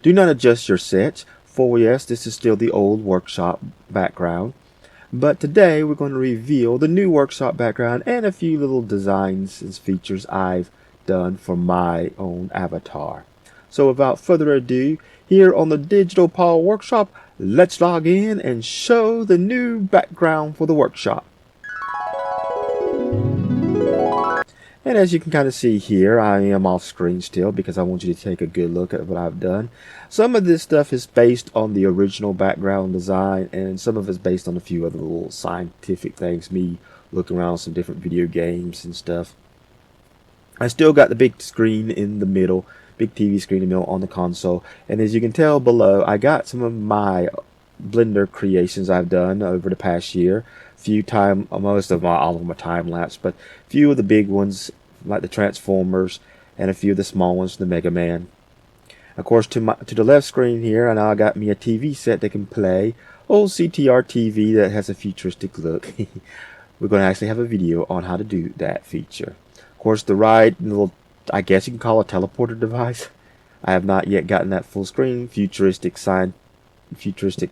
Do not adjust your sets, for yes, this is still the old workshop background. But today we're going to reveal the new workshop background and a few little designs and features I've done for my own avatar. So without further ado, here on the Digital Paul Workshop, let's log in and show the new background for the workshop. And as you can kind of see here, I am off screen still because I want you to take a good look at what I've done. Some of this stuff is based on the original background design, and some of it's based on a few other little scientific things, me looking around some different video games and stuff. I still got the big screen in the middle, big TV screen in the middle on the console, and as you can tell below, I got some of my Blender creations I've done over the past year. Most of all of them are time lapse, but a few of the big ones like the Transformers and a few of the small ones from the Mega Man. Of course, to the left screen here, and I got me a TV set that can play old CTR TV that has a futuristic look. We're going to actually have a video on how to do that feature. Of course, the right little, I guess you can call it a teleporter device. I have not yet gotten that full screen futuristic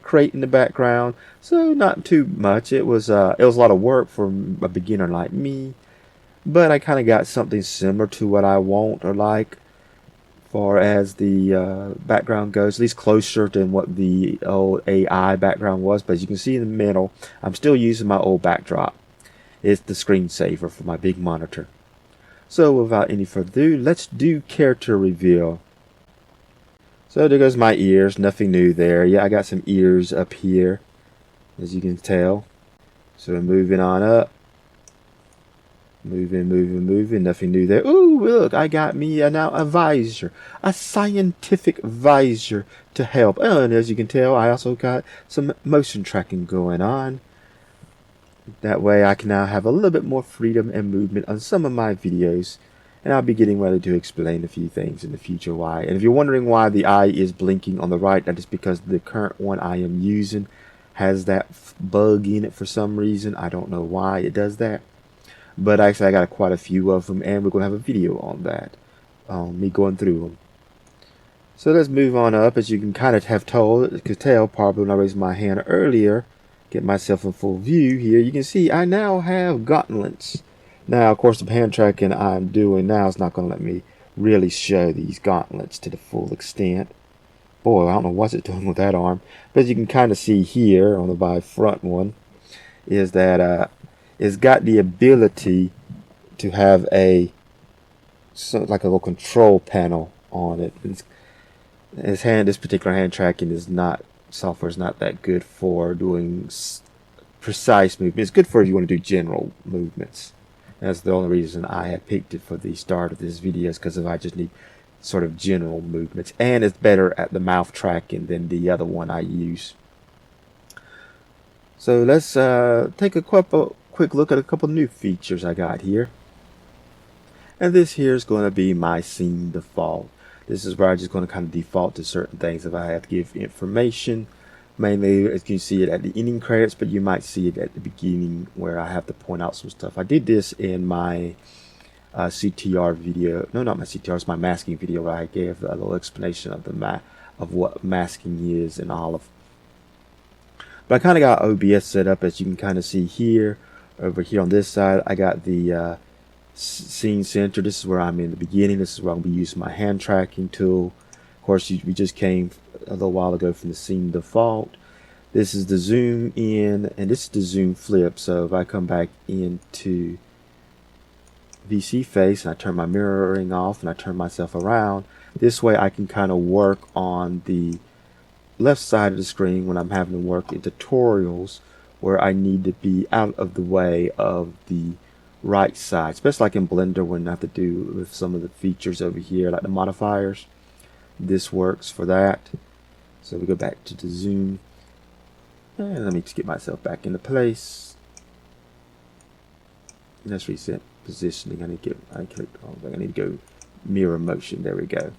crate in the background, so not too much. It was a lot of work for a beginner like me, but I kind of got something similar to what I want or like far as the background goes, at least closer than what the old AI background was. But as you can see in the middle, I'm still using my old backdrop. It's the screensaver for my big monitor. So without any further ado, let's do character reveal. So there goes my ears, nothing new there. Yeah, I got some ears up here, as you can tell. So moving on up. Moving, nothing new there. Ooh, look, I got me now a visor, a scientific visor to help. Oh, and as you can tell, I also got some motion tracking going on. That way I can now have a little bit more freedom and movement on some of my videos. And I'll be getting ready to explain a few things in the future why. And if you're wondering why the eye is blinking on the right, that is because the current one I am using has that bug in it for some reason. I don't know why it does that. But actually I got quite a few of them, and we're going to have a video on that. Me going through them. So let's move on up. As you can kind of could tell probably when I raised my hand earlier, get myself in full view here, you can see I now have gauntlets. Now, of course, the hand tracking I'm doing now is not going to let me really show these gauntlets to the full extent. Boy, I don't know what's it doing with that arm. But as you can kind of see here on the front one, is that it's got the ability to have like a little control panel on it. This particular hand tracking software is not that good for doing precise movement. It's good for if you want to do general movements. That's the only reason I had picked it for the start of this video, is because if I just need sort of general movements, and it's better at the mouth tracking than the other one I use. So let's take a quick look at a couple new features I got here. And this here is going to be my scene default. This is where I'm just going to kind of default to certain things if I have to give information. Mainly, as you can see it at the ending credits, but you might see it at the beginning where I have to point out some stuff. I did this in my CTR video. No, not my CTR. It's my masking video where I gave a little explanation of what masking is and all of. But I kind of got OBS set up, as you can kind of see here. Over here on this side, I got the scene center. This is where I'm in the beginning. This is where I'll be using my hand tracking tool. Of course, we just came a little while ago from the scene default. This is the zoom in, and this is the zoom flip. So if I come back into VC face and I turn my mirroring off and I turn myself around, this way I can kind of work on the left side of the screen when I'm having to work in tutorials where I need to be out of the way of the right side, especially like in Blender when I have to do with some of the features over here like the modifiers. This works for that. So we go back to the zoom, and let me just get myself back into place. Let's reset positioning. I need to go mirror motion. There we go.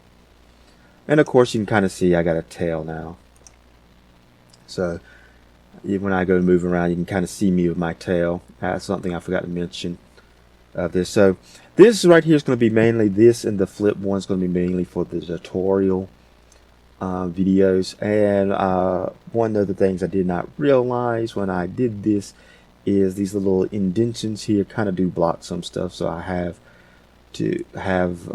And of course you can kind of see I got a tail now. So when I go to move around, you can kind of see me with my tail. That's something I forgot to mention of this. So this right here is going to be mainly this, and the flip one is going to be mainly for the tutorial videos. And one of the things I did not realize when I did this is these little indentions here kind of do block some stuff, so I have to have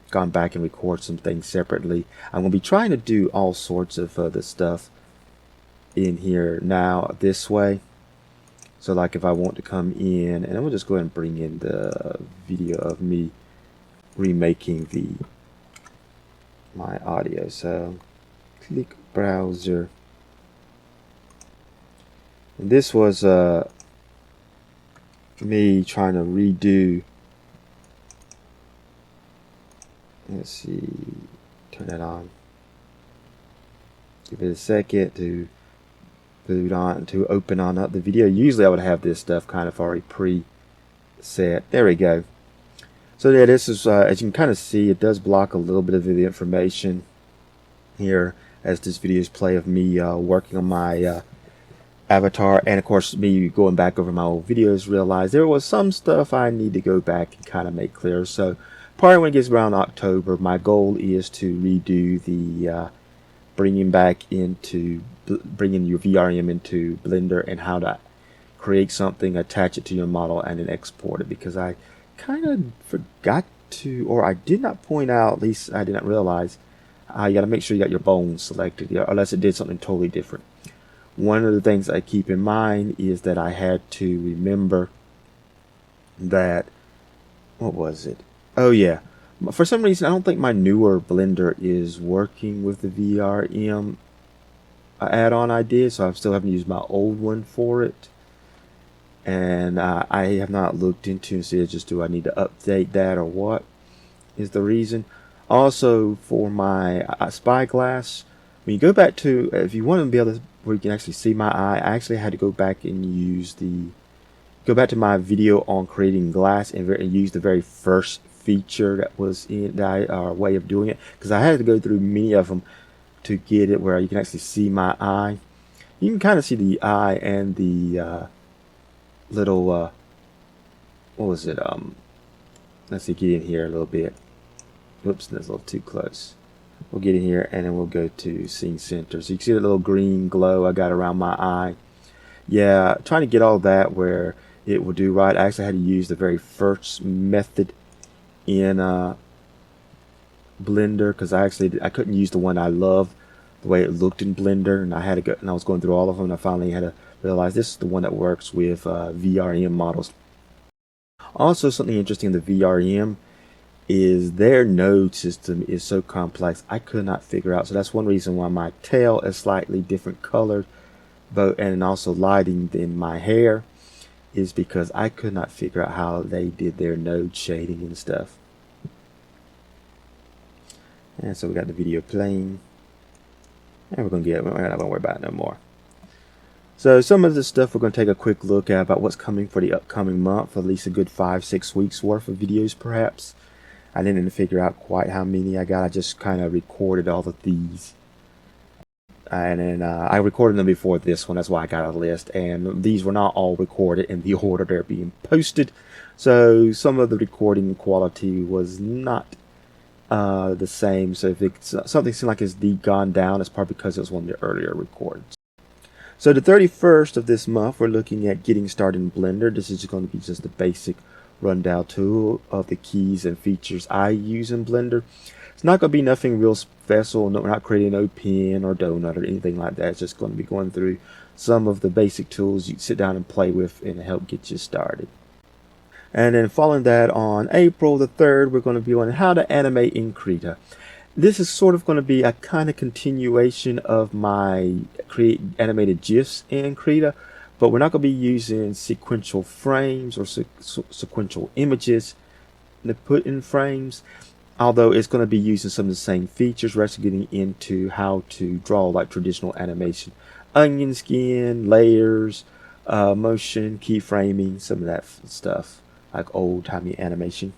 gone back and record some things separately. I'm going to be trying to do all sorts of other stuff in here now this way. So like if I want to come in, and we'll just go ahead and bring in the video of me remaking my audio. So click browser, and this was me trying to redo. Let's see, turn that on. Give it a second to boot on, to open on up the video. Usually I would have this stuff kind of already pre-set. There we go. So yeah, this is as you can kind of see, it does block a little bit of the information here as this video's play of me working on my avatar, and of course me going back over my old videos, realized there was some stuff I need to go back and kind of make clear. So probably when it gets around October, my goal is to redo the bringing your VRM into Blender and how to create something, attach it to your model, and then export it, because I kind of forgot to, or I did not point out, at least I did not realize, you got to make sure you got your bones selected, unless it did something totally different. One of the things I keep in mind is that I had to remember that, what was it? Oh yeah, for some reason I don't think my newer Blender is working with the VRM add-on I did, so I'm still having to use my old one for it. And I have not looked into and see just do I need to update that or what is the reason. Also for my spyglass, when you go back to, if you want to be able to, where you can actually see my eye, I actually had to go back and go back to my video on creating glass and use the very first feature that was in that way of doing it, because I had to go through many of them to get it where you can actually see my eye. You can kind of see the eye and the little what was it, let's see, get in here a little bit. Whoops, that's a little too close. We'll get in here and then we'll go to scene center, so you can see the little green glow I got around my eye. Yeah, trying to get all that where it will do right. I actually had to use the very first method in Blender, because I couldn't use the one I love the way it looked in Blender, and I had to go, and I was going through all of them, and I finally had to realize this is the one that works with VRM models. Also, something interesting in the VRM is their node system is so complex I could not figure out. So that's one reason why my tail is slightly different colored, and also lighting than my hair, is because I could not figure out how they did their node shading and stuff. And so we got the video playing, and we're not gonna worry about it no more. So some of the stuff we're going to take a quick look at about what's coming for the upcoming month, for at least a good 5-6 weeks worth of videos perhaps. I didn't figure out quite how many I got. I just kind of recorded all of these, and then I recorded them before this one. That's why I got a list, and these were not all recorded in the order they're being posted, so some of the recording quality was not the same. So if something seemed like it's gone down, it's probably because it was one of the earlier recordings. So the 31st of this month, we're looking at getting started in Blender. This is going to be just the basic rundown tool of the keys and features I use in Blender. It's not going to be nothing real special. No, we're not creating no pin or donut or anything like that. It's just going to be going through some of the basic tools you can sit down and play with and help get you started. And then following that, on April the 3rd, we're going to be on how to animate in Krita. This is sort of going to be a kind of continuation of my create animated GIFs in Krita, but we're not going to be using sequential frames or sequential images to put in frames, although it's going to be using some of the same features. We're actually getting into how to draw like traditional animation, onion skin, layers, motion, keyframing, some of that stuff, like old-timey animation.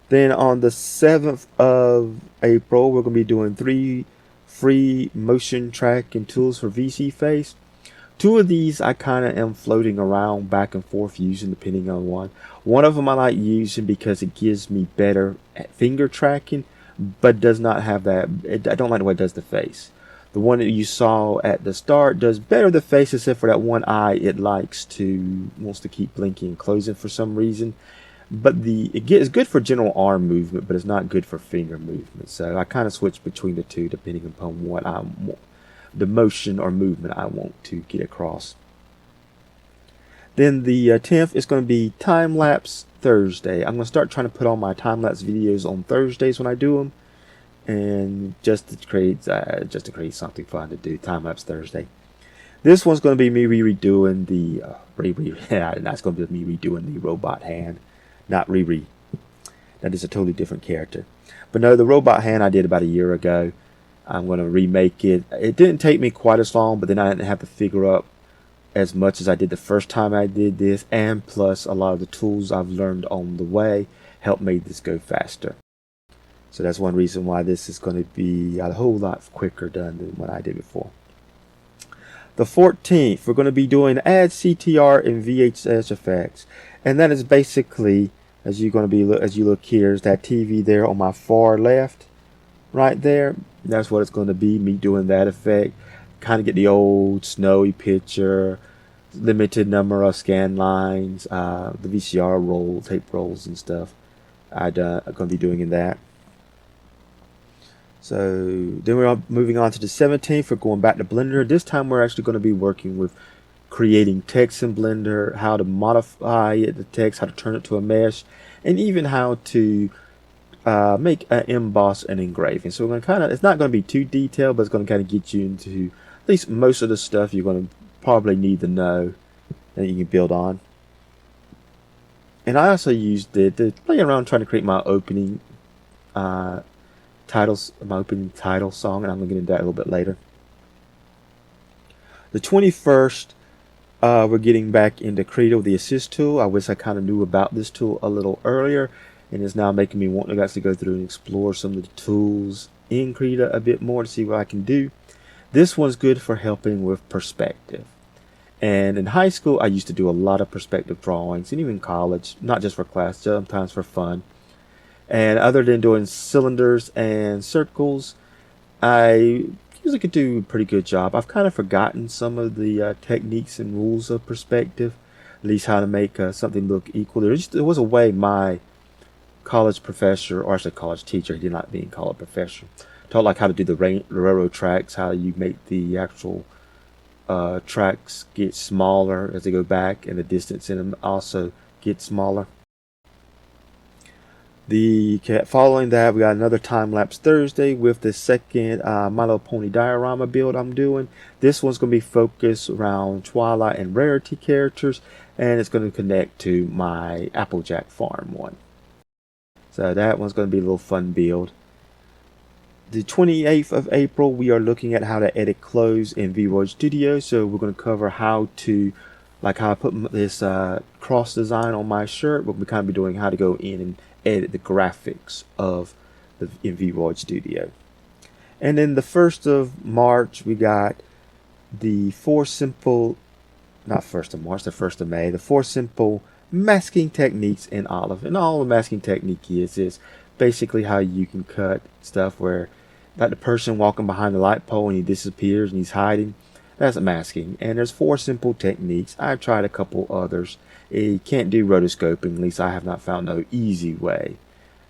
Then on the 7th of April, we're going to be doing 3 free motion tracking tools for VC Face. 2 of these I kind of am floating around back and forth using depending on one. One of them I like using because it gives me better finger tracking, but does not have that. I don't like the way it does the face. The one that you saw at the start does better the face, except for that one eye. It wants to keep blinking and closing for some reason. But it's good for general arm movement, but it's not good for finger movement. So I kind of switch between the two depending upon what I want, the motion or movement I want to get across. Then the 10th is going to be time-lapse Thursday. I'm going to start trying to put all my time-lapse videos on Thursdays when I do them, and just to create something fun to do, time-lapse Thursday. This one's going to be me redoing the that's going to be me redoing the robot hand, not Riri. That is a totally different character. But no, the robot hand I did about a year ago. I'm going to remake it. It didn't take me quite as long, but then I didn't have to figure up as much as I did the first time I did this, and plus a lot of the tools I've learned on the way helped make this go faster. So that's one reason why this is going to be a whole lot quicker done than what I did before. The 14th, we're going to be doing add CTR and VHS effects, and that is basically, as you look here, is that TV there on my far left, right there. That's what it's going to be, me doing that effect. Kind of get the old snowy picture, limited number of scan lines, the VCR tape rolls and stuff. I'm going to be doing in that. So then we're moving on to the 17th. We're going back to Blender. This time we're actually going to be working with creating text in Blender, how to modify the text, how to turn it to a mesh, and even how to make an emboss and engraving. So we're going to it's not going to be too detailed, but it's going to kind of get you into at least most of the stuff you're going to probably need to know that you can build on. And I also used it to play around trying to create my opening title song, and I'm going to get into that a little bit later. The 21st, we're getting back into Creative with the Assist tool. I wish I kind of knew about this tool a little earlier, and it's now making me want to actually go through and explore some of the tools in Creative a bit more to see what I can do. This one's good for helping with perspective. And in high school, I used to do a lot of perspective drawings, and even college, not just for class, sometimes for fun. And other than doing cylinders and circles, I usually could do a pretty good job. I've kind of forgotten some of the techniques and rules of perspective, at least how to make something look equal. There was a way my college professor, or actually college teacher, he did not mean college professor, taught like how to do the railroad tracks, how you make the actual tracks get smaller as they go back, and the distance in them also get smaller. Following that, we got another time-lapse Thursday with the second My Little Pony diorama build I'm doing. This one's going to be focused around Twilight and Rarity characters, and it's going to connect to my Applejack Farm one. So that one's going to be a little fun build. The 28th of April, we are looking at how to edit clothes in VTuber Studio. So we're going to cover how I put this cross design on my shirt. We'll kind of be doing how to go in and edit the graphics in VTuber Studio. And then the 1st of March, we got the 4 simple masking techniques in Olive. And all the masking technique is basically how you can cut stuff where, like the person walking behind the light pole and he disappears and he's hiding. That's masking. And there's 4 simple techniques. I've tried a couple others. You can't do rotoscoping, at least I have not found no easy way.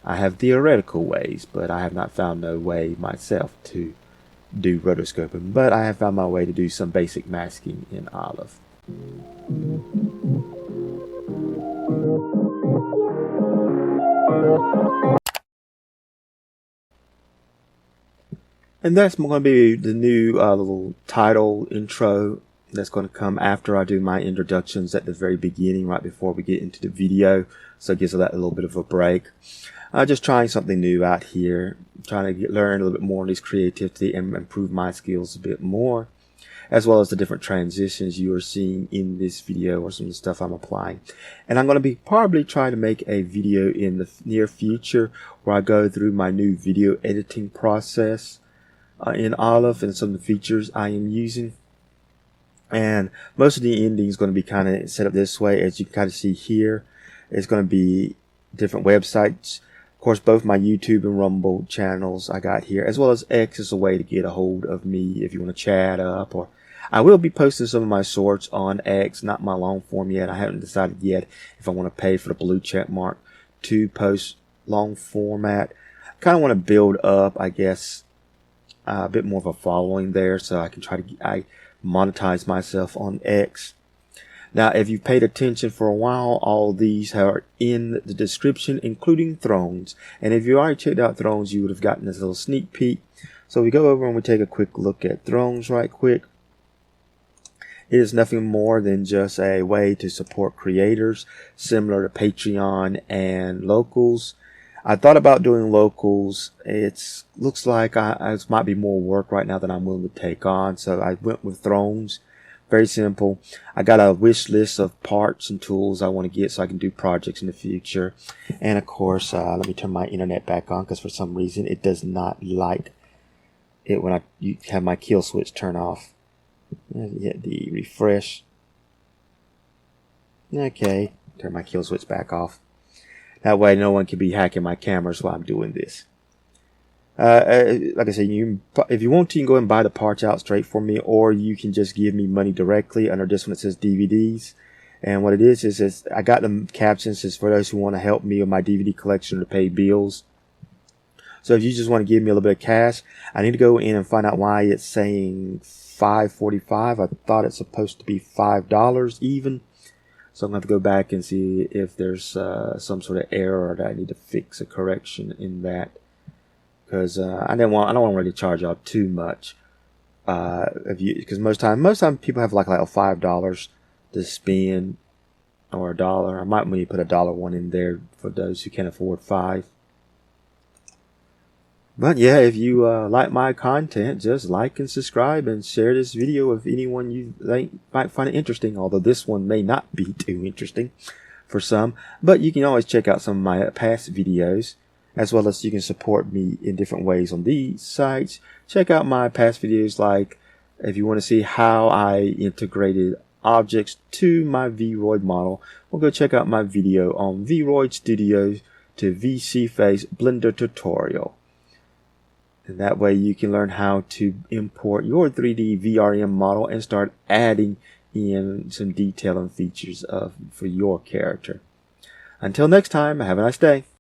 I have theoretical ways, but I have not found no way myself to do rotoscoping. But I have found my way to do some basic masking in Olive. And that's going to be the new little title intro that's going to come after I do my introductions at the very beginning, right before we get into the video. So it gives that a little bit of a break. Just trying something new out here, trying to learn a little bit more on this creativity and improve my skills a bit more, as well as the different transitions you are seeing in this video or some of the stuff I'm applying. And I'm going to be probably trying to make a video in the near future where I go through my new video editing process in Olive and some of the features I am using. And most of the ending is going to be kind of set up this way, as you can kind of see here. It's going to be different websites. Of course, both my YouTube and Rumble channels I got here, as well as X is a way to get a hold of me if you want to chat up. Or I will be posting some of my shorts on X, not my long form yet. I haven't decided yet if I want to pay for the blue check mark to post long format. I kind of want to build up, I guess, a bit more of a following there, so I can try to monetize myself on X. Now, if you've paid attention for a while, all these are in the description, including Thrones. And if you already checked out Thrones, you would have gotten this little sneak peek. So we go over and we take a quick look at Thrones right quick. It is nothing more than just a way to support creators, similar to Patreon and Locals. I thought about doing Locals. It looks like it might be more work right now than I'm willing to take on. So I went with Thrones. Very simple. I got a wish list of parts and tools I want to get so I can do projects in the future. And of course, let me turn my internet back on because for some reason it does not like it when I have my kill switch turn off. Hit the refresh. Okay, turn my kill switch back off. That way no one can be hacking my cameras while I'm doing this. Like I said, if you want to, you can go and buy the parts out straight for me, or you can just give me money directly under this one. It says DVDs, and what it is I got the captions is for those who want to help me with my DVD collection to pay bills. So if you just want to give me a little bit of cash, I need to go in and find out why it's saying $5.45. I thought it's supposed to be $5 even. So I'm going to have to go back and see if there's some sort of error that I need to fix, a correction in that. Because I don't want to really charge y'all too much. Because most time people have like $5 to spend, or $1. I might maybe put $1 in there for those who can't afford $5. But yeah, if you like my content, just like and subscribe and share this video with anyone you might find it interesting. Although this one may not be too interesting for some, but you can always check out some of my past videos. As well as you can support me in different ways on these sites. Check out my past videos, like if you want to see how I integrated objects to my Vroid model, well, go check out my video on Vroid Studio to VC Face Blender tutorial. And that way you can learn how to import your 3D VRM model and start adding in some detail and features for your character. Until next time, have a nice day.